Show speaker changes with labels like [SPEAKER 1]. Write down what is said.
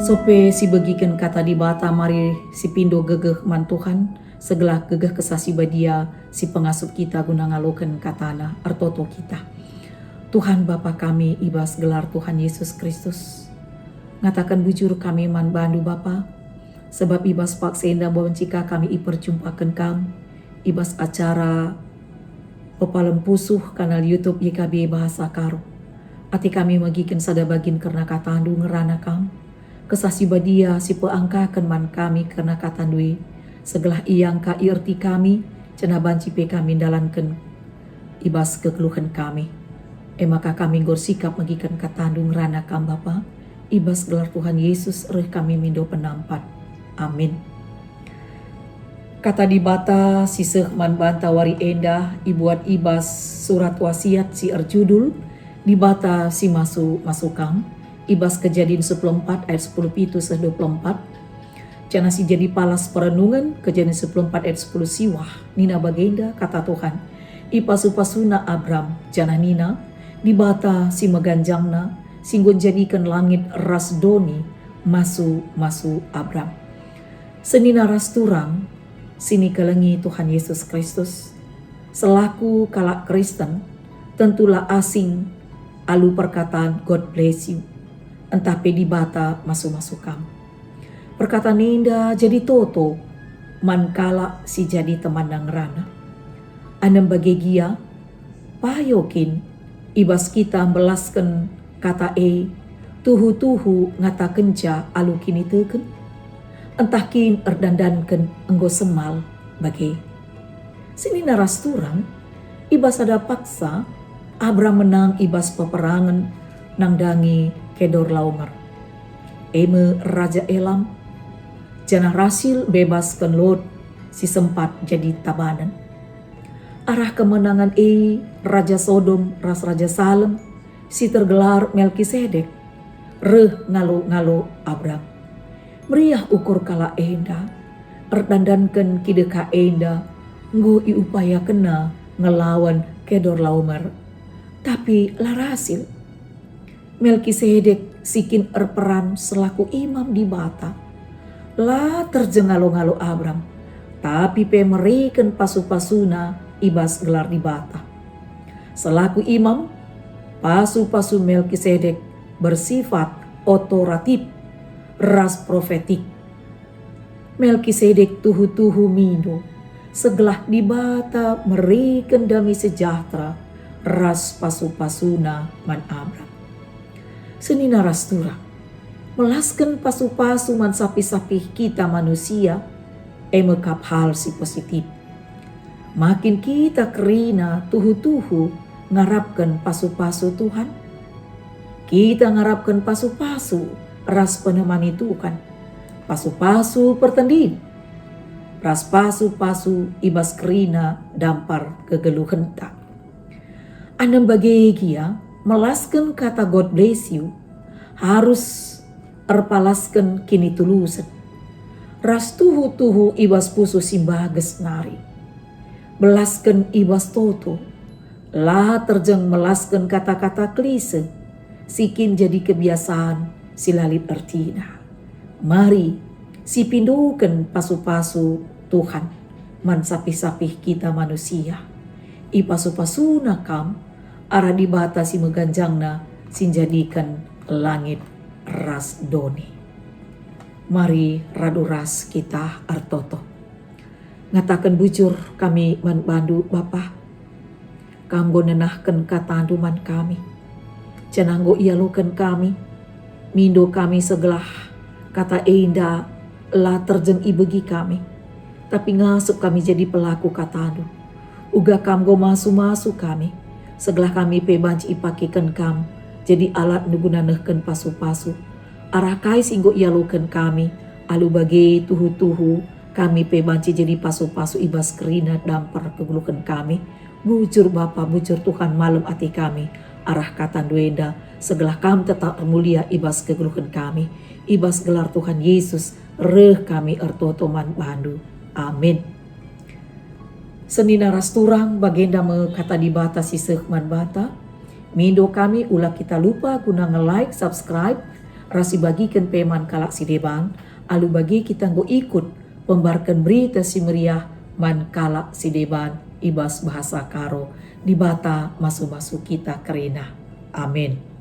[SPEAKER 1] Sope si bagikan kata di bata mari si pindo gegeh man Tuhan, segelah gegeh kesasi badia si pengasup kita guna ngaloken katana artoto kita. Tuhan Bapa kami ibas gelar Tuhan Yesus Kristus. Ngatakan bujur kami man bandu Bapa, sebab ibas pak senda bawancika kami iperjumpakan kam, ibas acara opalem pusuh kanal YouTube YKB Bahasa Karo. Ati kami magikin sada bagin karena katandu ngerana kam, kesasi badia si peangkakan man kami karena katandui, segelah iyang ka irti kami, cena banci pe kami dalanken ibas kekeluhan kami. Maka kami gorsikap magikan katandu ngerana kam Bapa, ibas gelar Tuhan Yesus reh kami mindo penampat. Amin. Kata di bata si man banta wari endah ibuat ibas surat wasiat si erjudul di bata si masukam ibas kejadian 14 ayat 10 pitu 24 cana si jadi palas perenungan kejadian 14 ayat 10 siwah nina bagenda kata Tuhan ipasupasuna Abram jana nina di bata si meganjangna singgon jadikan langit ras doni masu Abram senina ras turang sini kelengi Tuhan Yesus Kristus selaku kalak Kristen tentulah asing alu perkataan God bless you entah pedi bata masuk-masukam. Perkataan indah jadi toto man kala si jadi teman nang rana. Anem bagegia payokin ibas kita belaskan kata tuhu ngata kenca alu kini teken. Entah kin erdandanken enggo semal bage. Sini naras turang ibas ada paksa Abram menang ibas peperangan nang dangi kedor laumer. Eme Raja Elam jana rasil bebaskan Lot si sempat jadi tabanan. Arah kemenangan Raja Sodom ras Raja Salem si tergelar Melkisedek reh ngalo Abram. Meriah ukur kala enda erdandankan kideka enda nggo iupaya kena ngelawan kedor laumer. Tapi larasil Melkisedek sikin erperan selaku imam di bata. La terjengalo-ngalo Abram, tapi pemerikan pasu-pasuna ibas gelar di bata. Selaku imam, pasu-pasu Melkisedek bersifat otoratif, ras profetik. Melkisedek tuhu mindo, segelah di bata merikan dami sejahtera, ras pasu-pasuna man Abram. Senina ras turang, melaskan pasu-pasu man sapi-sapi kita manusia, emekap hal si positif. Makin kita kerina tuhu ngarapkan pasu-pasu Tuhan. Kita ngarapkan pasu-pasu ras penemani Tuhan. Pasu-pasu pertandin. Ras pasu-pasu ibas kerina dampar kegeluhan tak. Anem bagegia melaskan kata God bless you harus erpalaskan kini tulusan. Ras tuhu ibas pusu simbages nari. Belaskan ibas toto. Lah terjeng melaskan kata-kata klise. Sikin jadi kebiasaan silalit ertina. Mari si pindukan pasu-pasu Tuhan. Man sapih-sapih kita manusia. Ipasu-pasuna kam arah di bata si meganjangna sinjadikan langit ras doni. Mari radu ras kita artoto. Ngatakan bujur kami man bandu Bapa. Kanggo nenahkan katanduman kami. Cenanggo ialokan kami. Mindo kami segelah kata enda lah terjeng ibegi kami. Tapi ngasup kami jadi pelaku katandu. Uga kamgo masu kami. Segelah kami pebanci ipakikan kam. Jadi alat nugunanehken pasu-pasu. Arah kai singgo ialokan kami. Alu bage tuhu kami pebanci jadi pasu-pasu ibas kerina dampar kegulukan kami. Bujur Bapa, bujur Tuhan malam ati kami. Arah kata duenda. Segelah kam tetap mulia ibas kegulukan kami. Ibas gelar Tuhan Yesus. Reh kami ertotoman bandu. Amin. Senina ras turang bagenda kata di bata si sekman bata. Mindo kami ulah kita lupa guna nge-like, subscribe, rasi bagikan peman kalak si deban, alu bagi kita go ikut pembarkan berita si meriah man kalak si deban ibas bahasa karo di bata masu-masu kita kerina. Amin.